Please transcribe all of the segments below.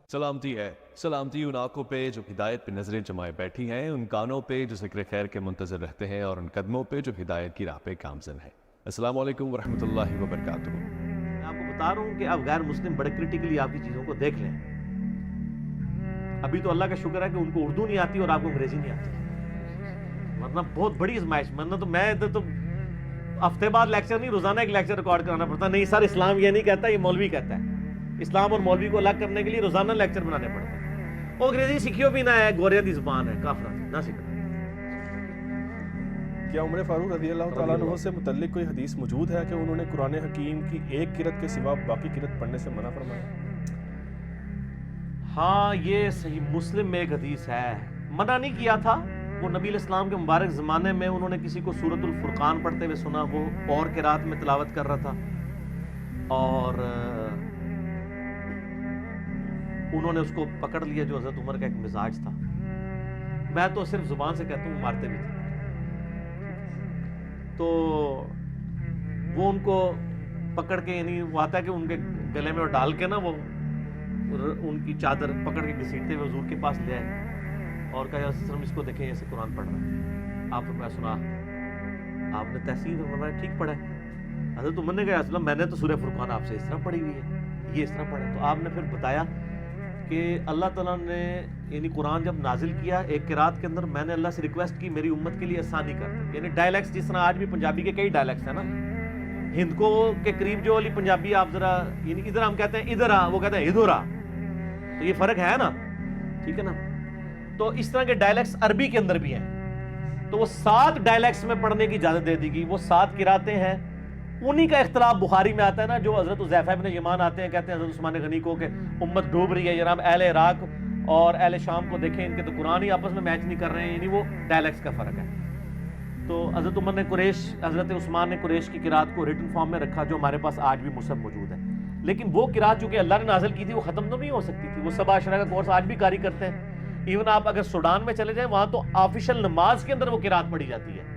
سلامتی ہے، سلامتی ان آنکھوں پہ جو ہدایت پہ نظریں جمائے بیٹھی ہیں، ان کانوں پہ جو ذکر خیر کے منتظر رہتے ہیں، اور ان قدموں پہ جو ہدایت کی راہ پہ گامزن ہے۔ السلام علیکم ورحمۃ اللہ وبرکاتہ۔ میں آپ کو بتا رہا ہوں کہ اب غیر مسلم بڑے کرٹیکلی آپ کی چیزوں کو دیکھ لیں۔ ابھی تو اللہ کا شکر ہے کہ ان کو اردو نہیں آتی اور آپ کو انگریزی نہیں آتی، ورنہ بہت بڑی آزمائش۔ ورنہ تو میں ادھر تو ہفتے بعد لیکچر نہیں، روزانہ ایک لیکچر ریکارڈ کرانا پڑتا۔ نہیں سر، اسلام یہ نہیں کہتا، یہ مولوی کہتا ہے۔ اسلام اور مولوی کو الگ کرنے کے لیے روزانہ لیکچر بنانے پڑتے ہیں۔ وہ انگریزی سیکھیو بھی نہ ہے، گوریاں دی زبان ہے، کافرہ دی نہ سیکھنا۔ کیا عمر فاروق رضی اللہ تعالیٰ عنہ سے متعلق کوئی حدیث موجود ہے کہ انہوں نے قرآن حکیم کی ایک قرأت کے سوا باقی قرأت پڑھنے سے منع فرمایا؟ ہاں، یہ صحیح مسلم میں ایک حدیث ہے۔ منع نہیں کیا تھا، وہ نبی علیہ السلام کے مبارک زمانے میں انہوں نے کسی کو سورۃ الفرقان پڑھتے ہوئے سنا، وہ اور قرات میں تلاوت کر رہا تھا، اور انہوں نے اس کو پکڑ لیا، جو حضرت عمر کا ایک مزاج تھا۔ میں تو صرف زبان سے کہتا ہوں، مارتے بھی تھے۔ تو وہ ان کو پکڑ کے، یعنی وہ آتا ہے کہ ان کے گلے میں ڈال کے نا، وہ ان کی چادر پکڑ کے گھسیٹتے ہوئے حضور کے پاس لے آئے اور کہا، یا رسول اللہ، اس کو دیکھیں ایسے قرآن پڑھ رہا ہے۔ آپ نے سنا، آپ نے تحسین فرمایا ٹھیک پڑھا ہے۔ حضرت عمر نے کہا، یا رسول اللہ، میں نے تو سورہ فرقان آپ سے اس طرح پڑھی ہوئی ہے، یہ اس طرح پڑھا۔ تو آپ نے پھر بتایا کہ اللہ تعالیٰ نے یعنی قرآن جب نازل کیا ایک قرات کے اندر، میں نے اللہ سے ریکویسٹ کی میری امت کے لیے آسانی کر دے۔ یعنی ڈائلیکٹس، جس طرح آج بھی پنجابی کے کئی ڈائلیکٹس ہیں نا، ہند کو کے قریب جو والی پنجابی آپ ذرا، یعنی ادھر ہم کہتے ہیں ادھر آ، وہ کہتے ہیں ادھر آ، تو یہ فرق ہے نا، ٹھیک ہے نا۔ تو اس طرح کے ڈائلیکٹس عربی کے اندر بھی ہیں، تو وہ 7 ڈائلیکٹس میں پڑھنے کی اجازت دے دی گئی۔ وہ 7 قراتیں ہیں، انہی کا اختلاف بخاری میں آتا ہے نا، جو حضرت حذیفہ بن یمان آتے ہیں، کہتے ہیں حضرت عثمان غنی کو کہ امت ڈوب رہی ہے جناب، اہل عراق اور اہل شام کو دیکھیں، ان کے تو قرآن ہی آپس میں میچ نہیں کر رہے ہیں، یعنی وہ ڈائلیکٹس کا فرق ہے۔ تو حضرت عمر نے حضرت عثمان نے قریش کی قرات کو ریٹن فارم میں رکھا، جو ہمارے پاس آج بھی مصحف موجود ہے۔ لیکن وہ قرات چونکہ اللہ نے نازل کی تھی، وہ ختم تو نہیں ہو سکتی تھی۔ وہ 7 عشرہ کا کورس آج بھی قاری کرتے ہیں۔ ایون آپ اگر سوڈان میں چلے جائیں، وہاں تو آفیشل نماز کے اندر وہ قرات پڑھی جاتی ہے۔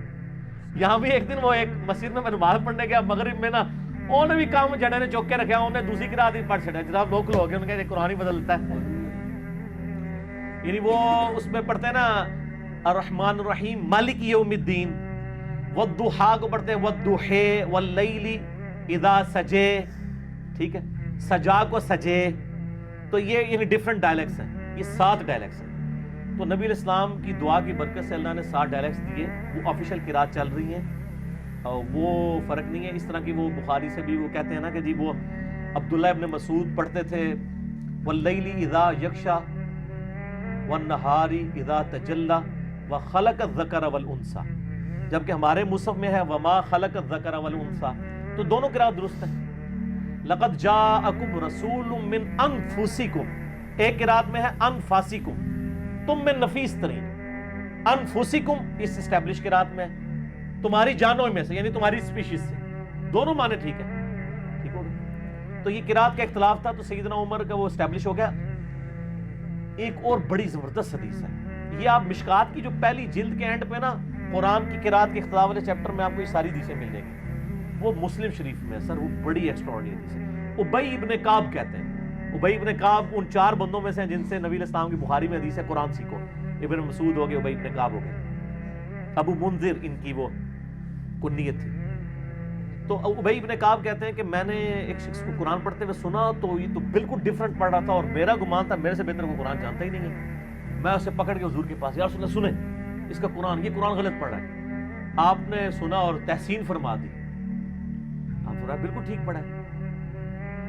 یہاں بھی ایک دن وہ ایک مسجد میں نماز پڑھنے گیا مغرب میں نا، انہوں نے بھی کام جڑے نے چوک کے رکھا، انہوں نے دوسری قرات ہی پڑھ چھڑا، جناب لوکل ہو گئے، انہوں نے کہا قرآن ہی بدلتا ہے۔ یعنی وہ اس میں پڑھتے ہیں نا الرحمن الرحیم مالک یوم الدین، والضحیٰ کو پڑھتے ہیں والضحی واللیل اذا سجے، ٹھیک ہے، سجا کو سجے۔ تو یہ یعنی ڈیفرنٹ ڈائلیکٹس ہیں، یہ 7 ڈائلیکٹس ہیں۔ تو نبی علیہ السلام کی دعا کی برکت سے اللہ نے 7 ڈائلیکٹس دیے، وہ آفیشل قرات چل رہی ہیں، اور وہ فرق نہیں ہے۔ اس طرح کی وہ بخاری سے بھی وہ کہتے ہیں نا کہ جی وہ عبداللہ ابن مسعود پڑھتے تھے واللیل اذا یغشا والنہار اذا تجلی وخلق الذکر والانثی، جبکہ ہمارے مصحف میں ہے وما خلق الذکر والانثی، تو دونوں قرات درست ہیں۔ لقد جاءکم رسول من انفسکم، ایک قرات میں ہے انفاسکم، تم میں نفیس ترین، انفسکم اس اسٹیبلش قرات میں ہے، تمہاری جانوں میں سے، یعنی تمہاری اسپیشیز سے، دونوں معنی ٹھیک ہے، ٹھیک ہو گیا۔ تو یہ قرات کا اختلاف تھا، تو سیدنا عمر کا وہ اسٹیبلش ہو گیا۔ ایک اور بڑی زبردست حدیث ہے، یہ آپ مشکات کی جو پہلی جلد کے اینڈ پہ نا قرآن کی قرات کے اختلاف والے چیپٹر میں آپ کو یہ ساری حدیثیں مل جائیں گی، وہ مسلم شریف میں ہے سر، وہ بڑی ایکسٹراڈنری حدیث ہے۔ ابی ابن کعب کہتے ہیں، ابی ابن کعب ان 4 بندوں میں سے ہیں جن سے نبی علیہ السلام کی بخاری میں حدیث ہے قرآن سیکھو۔ ابن مسعود ہو گئے، ابی ابن کعب ہو گئے، ابو منذر ان کی وہ کنیت تھی۔ تو ابی ابن کعب کہتے ہیں کہ میں نے ایک شخص کو قرآن پڑھتے ہوئے سنا، تو یہ تو بالکل ڈیفرنٹ پڑھ رہا تھا، اور میرا گمان تھا میرے سے بہتر وہ قرآن جانتا ہی نہیں ہے۔ میں اسے پکڑ کے حضور کے پاس، یا رسول اللہ سنیں اس کا قرآن، یہ قرآن غلط پڑھ رہا ہے۔ آپ نے سنا اور تحسین فرما دی، آپ فرمایا بالکل ٹھیک پڑھا ہے۔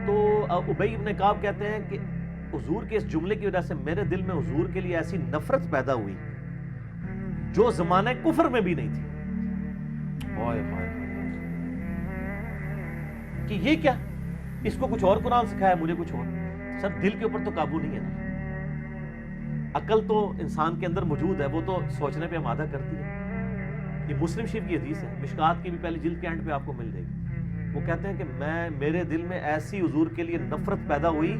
تو ابی ابن کعب کہتے ہیں کہ حضور کے اس جملے کی وجہ سے میرے دل میں حضور کے لیے ایسی نفرت پیدا ہوئی جو زمانہ کفر میں بھی نہیں تھی۔ کہ یہ کیا، اس کو کچھ اور قرآن سکھایا، مجھے کچھ اور۔ سر دل کے اوپر تو قابو نہیں ہے نا، عقل تو انسان کے اندر موجود ہے، وہ تو سوچنے پہ آمادہ کرتی ہے۔ یہ مسلم شریف کی حدیث ہے، مشکات کی بھی پہلی جلد کے اینڈ پہ آپ کو مل جائے گی۔ وہ کہتے ہیں کہ میرے دل میں ایسی حضور کے لیے نفرت پیدا ہوئی،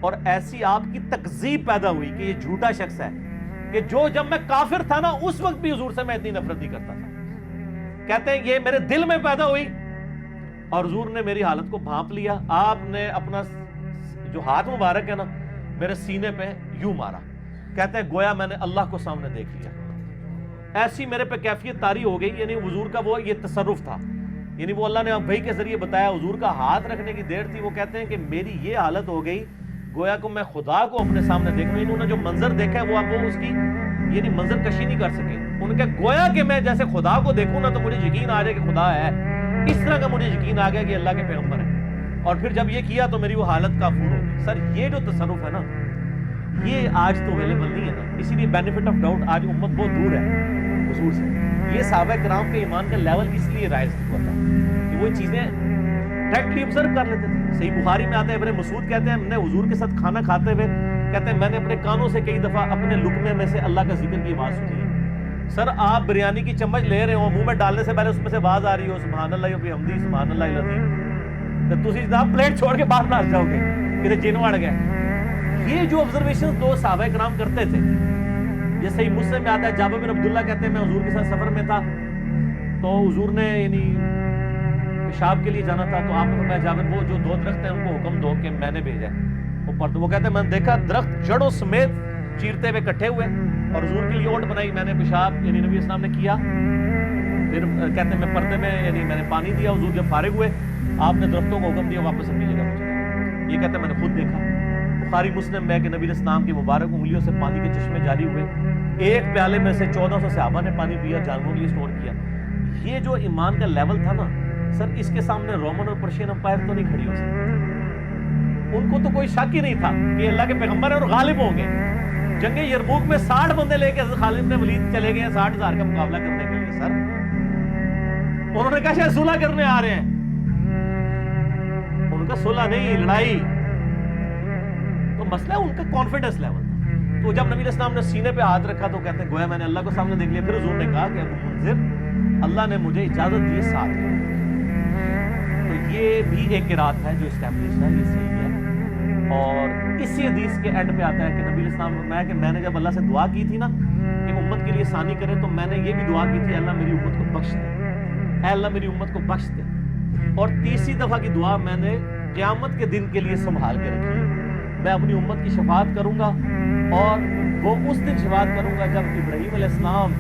اور ایسی آپ کی تکذیب پیدا ہوئی کہ یہ جھوٹا شخص ہے، کہ جو جب میں کافر تھا نا اس وقت بھی حضور سے میں اتنی نفرت نہیں کرتا تھا۔ کہتے ہیں یہ میرے دل میں پیدا ہوئی، اور حضور نے میری حالت کو بھانپ لیا۔ آپ نے اپنا جو ہاتھ مبارک ہے نا، میرے سینے پہ یوں مارا، کہتے ہیں گویا میں نے اللہ کو سامنے دیکھ لیا۔ ایسی میرے پہ کیفیت طاری ہو گئی، یعنی حضور کا وہ یہ تصرف تھا، یعنی وہ اللہ نے وحی کے ذریعے بتایا، حضور کا ہاتھ رکھنے کی دیر تھی۔ وہ کہتے ہیں کہ میری یہ حالت ہو گئی گویا کو میں خدا کو اپنے سامنے دیکھ رہا ہوں۔ انہوں نے جو منظر دیکھا ہے وہ اب وہ اس کی یعنی منظر کشی نہیں کر سکے۔ ان کے گویا کہ میں جیسے خدا کو دیکھوں نا تو مجھے یقین آ جائے کہ خدا ہے، اس طرح کا مجھے یقین آ گیا کہ اللہ کے پیغمبر ہیں۔ اور پھر جب یہ کیا تو میری وہ حالت کافور ہو گئی۔ سر یہ جو تصرف ہے نا یہ آج تو اویلیبل نہیں ہے نا، اسی لیے بینیفٹ آف ڈاؤٹ آج امت بہت دور ہے حضور سے۔ یہ صحابہ کرام کے ایمان کا لیول اس لیے رائز ہوا تھا کہ وہ چیزیں ڈائریکٹلی آبزرو کر لیتے تھے۔ صحیح بخاری میں آتا ہے، ابن مسعود کہتے ہیں ہم نے حضور کے ساتھ کھانا کھاتے ہوئے کہتے ہیں میں نے اپنے کانوں سے کئی دفعہ اپنے لقمے میں سے اللہ کا ذکر کی آواز سنی ہے۔ سر آپ بریانی کی چمچ لے رہے ہو، منہ میں ڈالنے سے پہلے اس میں سے آواز آ رہی ہو سبحان اللہ و بحمدہ سبحان اللہ العظیم، تو تسی جناب پلیٹ چھوڑ کے باہر نہ جاؤ گے کہ جن وڑ گئے۔ یہ جو آبزرویشن دو صحابہ کرام کرتے تھے، جیسے ہی مسلم میں آتا ہے جابر بن عبداللہ کہتے ہیں میں حضور کے ساتھ سفر میں تھا تو حضور نے یعنی پیشاب کے لیے جانا تھا، تو آپ نے فرمایا جابر وہ جو دو درخت ہیں ان کو حکم دو کہ میں نے بھیجا ہے اوپر۔ تو وہ کہتے ہیں میں نے دیکھا درخت جڑوں سمیت چیرتے ہوئے اکٹھے ہوئے اور حضور کے لیے اوٹ بنائی، میں نے پیشاب یعنی نبی اسلام نے کیا، پھر کہتے ہیں میں پردے میں یعنی میں نے پانی دیا، حضور جب فارغ ہوئے آپ نے درختوں کو حکم دیا واپس اپنی جگہ پہ چلے۔ یہ کہتے ہیں میں نے خود دیکھا۔ بخاری مسلم میں کہ نبی اسلام کی مبارک انگلیوں سے پانی کے چشمے جاری ہوئے، ایک پیالے میں سے 1400 صحابہ نے پانی پیا، جانوروں کے لیے اسٹور کیا۔ یہ جو ایمان کا لیول تھا نا سر، اس کے سامنے رومن اور پرشین امپائر تو نہیں کھڑی ہو سکتی۔ ان کو تو کوئی شک ہی نہیں تھا کہ اللہ کے پیغمبر ہیں اور غالب ہوں گے۔ جنگ یرموک میں 60 بندے لے کے حضرت خالد بن ولید چلے گئے ہیں 60,000 کا مقابلہ کرنے کے لیے۔ سر انہوں نے کہا شاید صلح کرنے آ رہے ہیں، ان کا صلح نہیں لڑائی۔ تو مسئلہ ان کا کانفیڈنس لیول تھا۔ تو جب نبی علیہ السلام نے سینے پہ ہاتھ رکھا تو کہتے ہیں گویا میں نے اللہ کو سامنے دیکھ لیا۔ پھر حضور نے کہا کہ ابو منذر اللہ نے مجھے اجازت دی ساتھ کی۔ تو یہ بھی ایک قرات ہے جو اسٹیبلش ہے، یہ صحیح ہے۔ اور اسی حدیث کے اینڈ پہ آتا ہے کہ نبی علیہ السلام نے فرمایا کہ میں نے جب اللہ سے دعا کی تھی نا کہ امت کے لیے آسانی کرے تو میں نے یہ بھی دعا کی تھی اللہ میری امت کو بخش دے، اے اللہ میری امت کو بخش دے۔ اور تیسری دفعہ کی دعا میں نے قیامت کے دن کے لیے سنبھال کے رکھی ہے، میں اپنی امت کی شفاعت کروں گا اور وہ اس دن شفاعت کروں گا جب ابراہیم علیہ السلام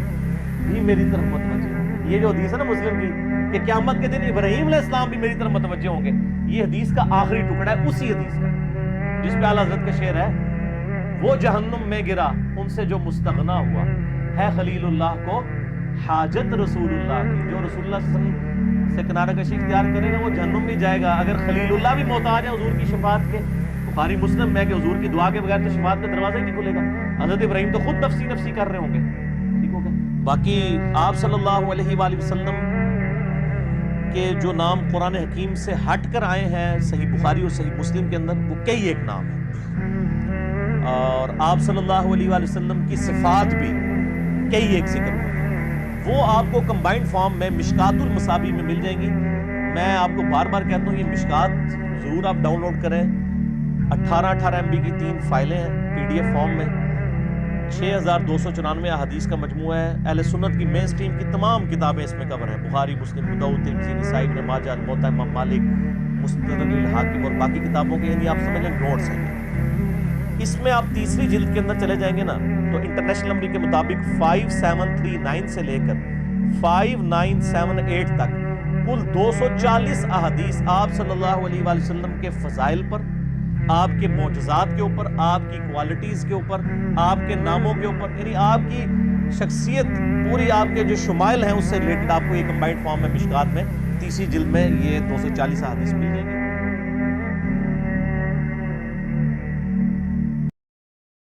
بھی میری طرف متوجہ ہوں گے۔ یہ جو حدیث ہے نا مسلم کی کہ قیامت کے دن ابراہیم علیہ السلام بھی میری طرف متوجہ ہوں گے، یہ حدیث کا آخری ٹکڑا ہے اسی حدیث کا جس پہ اعلیٰ حضرت کا شعر ہے، وہ جہنم میں گرا ان سے جو مستغنا ہوا ہے خلیل اللہ کو حاجت رسول اللہ کی۔ جو رسول اللہ صلی اللہ علیہ وسلم سے کنارہ کشی اختیار کرے گا وہ جہنم بھی جائے گا۔ اگر خلیل اللہ بھی محتاج ہے حضور کی شفاعت کے، بخاری مسلم میں کہ حضور کی دعا کے بغیر تو شفاعت کا دروازہ ہی نہیں کھلے گا۔ حضرت ابراہیم تو خود نفسی نفسی کر رہے ہوں گے، ٹھیک ہوگا۔ باقی آپ صلی اللہ علیہ وآلہ وسلم کے جو نام قرآن حکیم سے ہٹ کر آئے ہیں صحیح بخاری اور صحیح مسلم کے اندر وہ کئی ایک نام ہیں، اور آپ صلی اللہ علیہ وآلہ وسلم کی صفات بھی کئی ایک ذکر ہوئے ہیں، وہ آپ کو کمبائنڈ فارم میں مشکات المصابیح میں مل جائیں گی۔ میں آپ کو بار بار کہتا ہوں یہ مشکات ضرور آپ ڈاؤن لوڈ کریں۔ 18 MB کی 3 فائلیں ہیں PDF فارم میں، 6294 احادیث کا مجموعہ ہے۔ اہل سنت کی مین سٹریم کی تمام کتابیں اس میں کور ہیں، بخاری مسلم ابو داؤد ترمذی نسائی ابن ماجہ الموطا امام مالک مستدرک الحاکم اور باقی کتابوں کے یعنی آپ سمجھ لیں نوٹس ہیں۔ اس میں آپ تیسری جلد کے اندر چلے جائیں گے نا تو انٹرنیشنل نمبر کے مطابق 5739 سے لے کر 5978 تک کل 240 احادیث آپ صلی اللہ علیہ وآلہ وسلم کے فضائل پر، آپ کے معجزات کے اوپر، آپ کی کوالٹیز کے اوپر، آپ کے ناموں کے اوپر، یعنی آپ کی شخصیت پوری، آپ کے جو شمائل ہیں اس سے ریلیٹڈ آپ کو یہ کمبائنڈ فارم میں مشکات میں تیسری جلد میں یہ 240 احادیث مل جائیں گے۔